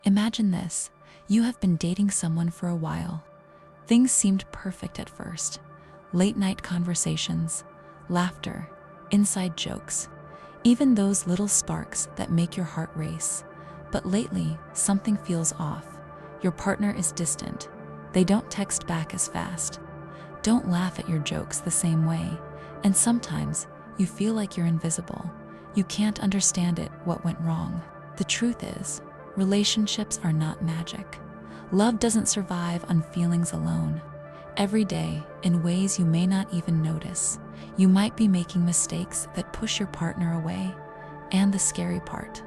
Imagine this. You have been dating someone for a while. Things seemed perfect at first. Late night conversations, laughter, inside jokes, even those little sparks that make your heart race. But lately, something feels off. Your partner is distant. They don't text back as fast. Don't laugh at your jokes the same way. And sometimes, you feel like you're invisible. You can't understand what went wrong. The truth is, relationships are not magic. Love doesn't survive on feelings alone. Every day, in ways you may not even notice, you might be making mistakes that push your partner away. And the scary part,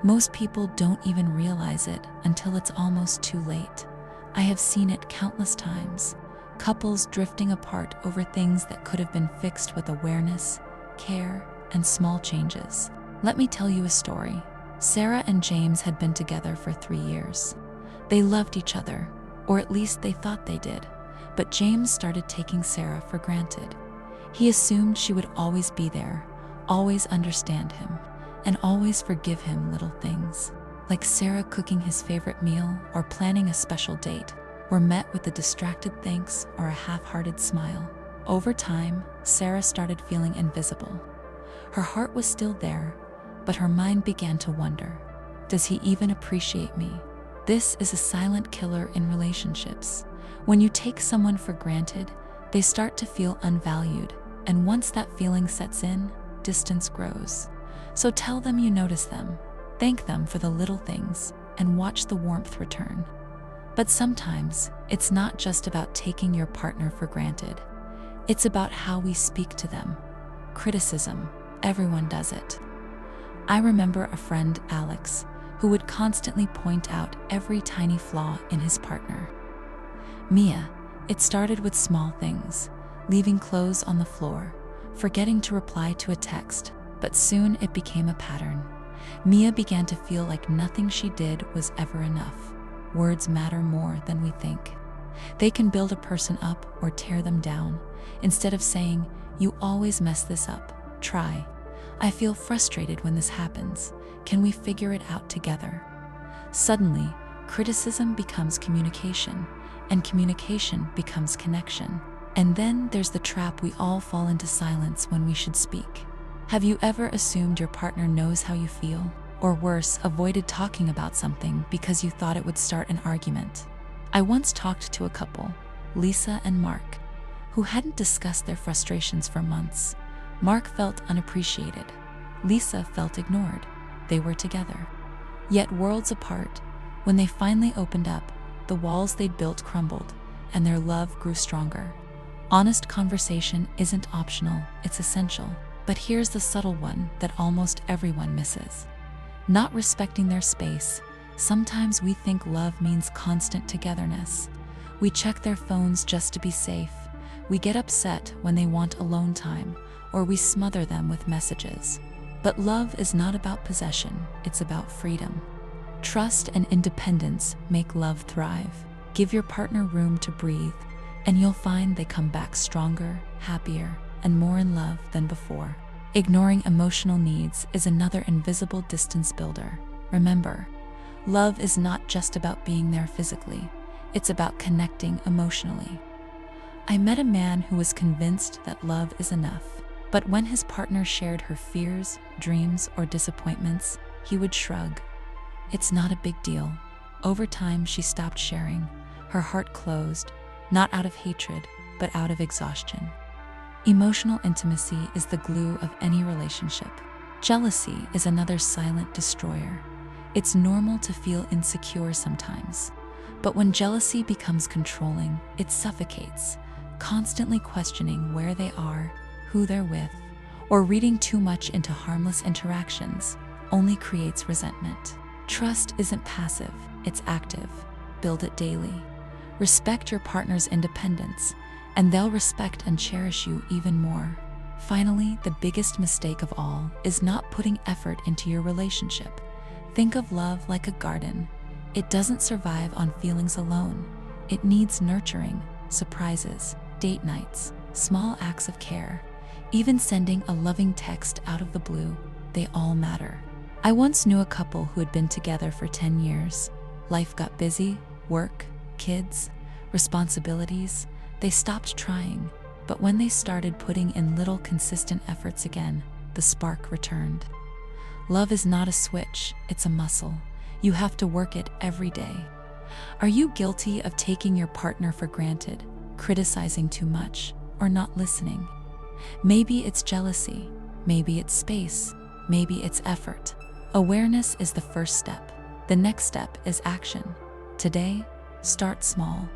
most people don't even realize it until it's almost too late. I have seen it countless times. Couples drifting apart over things that could have been fixed with awareness, care, and small changes. Let me tell you a story. Sarah and James had been together for 3 years. They loved each other, or at least they thought they did. But James started taking Sarah for granted. He assumed she would always be there, always understand him, and always forgive him little things, like Sarah cooking his favorite meal or planning a special date, were met with a distracted thanks or a half-hearted smile. Over time, Sarah started feeling invisible. Her heart was still there, but her mind began to wonder, does he even appreciate me? This is a silent killer in relationships. When you take someone for granted, they start to feel unvalued, and once that feeling sets in, distance grows. So tell them you notice them, thank them for the little things, and watch the warmth return. But sometimes, it's not just about taking your partner for granted. It's about how we speak to them. Criticism, everyone does it. I remember a friend, Alex, who would constantly point out every tiny flaw in his partner. Mia, it started with small things, leaving clothes on the floor, forgetting to reply to a text, but soon it became a pattern. Mia began to feel like nothing she did was ever enough. Words matter more than we think. They can build a person up or tear them down. Instead of saying, "You always mess this up," try, "I feel frustrated when this happens. Can we figure it out together?" Suddenly, criticism becomes communication, and communication becomes connection. And then there's the trap we all fall into: silence when we should speak. Have you ever assumed your partner knows how you feel? Or worse, avoided talking about something because you thought it would start an argument? I once talked to a couple, Lisa and Mark, who hadn't discussed their frustrations for months. Mark felt unappreciated. Lisa felt ignored. They were together, yet worlds apart. When they finally opened up, the walls they'd built crumbled, and their love grew stronger. Honest conversation isn't optional, it's essential. But here's the subtle one that almost everyone misses: not respecting their space. Sometimes we think love means constant togetherness. We check their phones just to be safe. We get upset when they want alone time, or we smother them with messages. But love is not about possession, it's about freedom. Trust and independence make love thrive. Give your partner room to breathe, and you'll find they come back stronger, happier, and more in love than before. Ignoring emotional needs is another invisible distance builder. Remember, love is not just about being there physically, it's about connecting emotionally. I met a man who was convinced that love is enough, but when his partner shared her fears, dreams, or disappointments, he would shrug. "It's not a big deal." Over time, she stopped sharing. Her heart closed, not out of hatred, but out of exhaustion. Emotional intimacy is the glue of any relationship. Jealousy is another silent destroyer. It's normal to feel insecure sometimes, but when jealousy becomes controlling, it suffocates. Constantly questioning where they are, who they're with, or reading too much into harmless interactions only creates resentment. Trust isn't passive, it's active. Build it daily. Respect your partner's independence, and they'll respect and cherish you even more. Finally, the biggest mistake of all is not putting effort into your relationship. Think of love like a garden. It doesn't survive on feelings alone. It needs nurturing, surprises, date nights, small acts of care. Even sending a loving text out of the blue, they all matter. I once knew a couple who had been together for 10 years. Life got busy, work, kids, responsibilities. They stopped trying, but when they started putting in little consistent efforts again, the spark returned. Love is not a switch, it's a muscle. You have to work it every day. Are you guilty of taking your partner for granted, criticizing too much, or not listening? Maybe it's jealousy, maybe it's space, maybe it's effort. Awareness is the first step. The next step is action. Today, start small.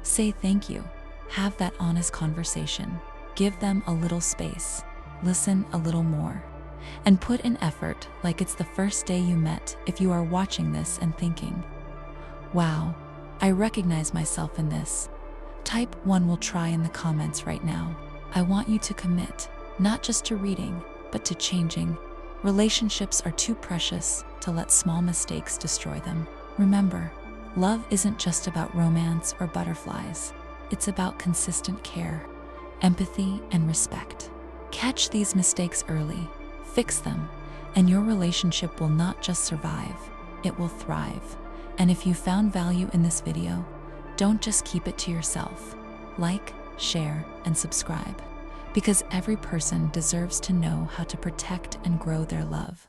Say thank you. Have that honest conversation. Give them a little space. Listen a little more. And put in effort like it's the first day you met if you are watching this and thinking, wow, I recognize myself in this. Type 1 will try in the comments right now. I want you to commit, not just to reading, but to changing. Relationships are too precious to let small mistakes destroy them. Remember, love isn't just about romance or butterflies. It's about consistent care, empathy, and respect. Catch these mistakes early, fix them, and your relationship will not just survive, it will thrive. And if you found value in this video, don't just keep it to yourself. Like, share, and subscribe, because every person deserves to know how to protect and grow their love.